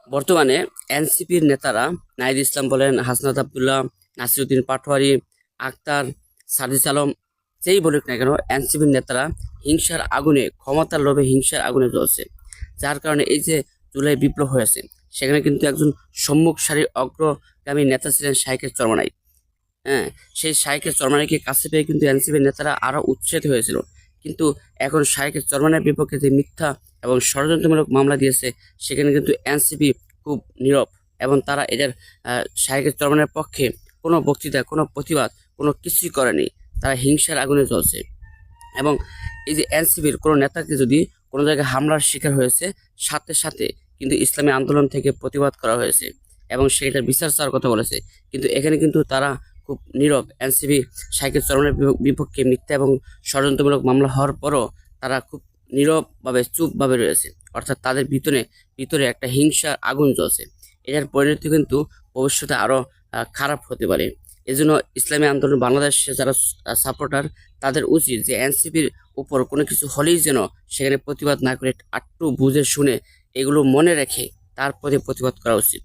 বর্তমানে এনসিপির নেতারা নাহিদ ইসলাম বলেন, হাসনাত আব্দুল্লাহ, নাসিরউদ্দিন পাটোয়ারি, আক্তার, সাদিস আলম, যেই বলুক না কেন, এনসিপির নেতারা হিংসার আগুনে, ক্ষমতার লোভে হিংসার আগুনে জ্বলছে। যার কারণে এই যে জুলাই বিপ্লব হয়েছে, সেখানে কিন্তু একজন সম্মুখ সারির অগ্রগামী নেতা ছিলেন শাইখের চরমনাই। হ্যাঁ, সেই শাইখের চরমনাইকে কাছে পেয়ে কিন্তু এনসিপির নেতারা আরো উৎসাহিত হয়েছিল। কিন্তু এখন শাইখের চরমনাইয়ের বিপক্ষে যে মিথ্যা এবং ষড়যন্ত্রমূলক মামলা দিয়েছে, সেখানে কিন্তু এনসিপি খুব নীরব, এবং তারা এদের শাইখের চরমনাইয়ের পক্ষে কোনো বক্তৃতা, কোনো প্রতিবাদ, কোনো কিছুই করেনি। তারা হিংসার আগুনে জ্বলছে। এবং এই যে এনসিপির কোনো নেতাকে যদি কোনো জায়গায় হামলার শিকার হয়েছে, সাথে সাথে কিন্তু ইসলামী আন্দোলন থেকে প্রতিবাদ করা হয়েছে এবং সেটার বিচার চাওয়ার কথা বলেছে। কিন্তু এখানে কিন্তু তারা খুব নীরব। এনসিপি শাইখের চরমনের বিপক্ষে মিথ্যা এবং ষড়যন্ত্রমূলক মামলা হওয়ার পরও তারা খুব নীরবভাবে, চুপভাবে রয়েছে। অর্থাৎ তাদের ভিতরে ভিতরে একটা হিংসার আগুন জ্বলছে। এটার পরিণতি কিন্তু ভবিষ্যতে আরো খারাপ হতে পারে। এজন্য ইসলামী আন্দোলন বাংলাদেশে যারা সাপোর্টার, তাদের উচিত যে এনসিপির উপর কোনো কিছু হলেই যেন সেখানে প্রতিবাদ না করে, একটু বুঝে শুনে এগুলো মনে রেখে তারপরে প্রতিবাদ করা উচিত।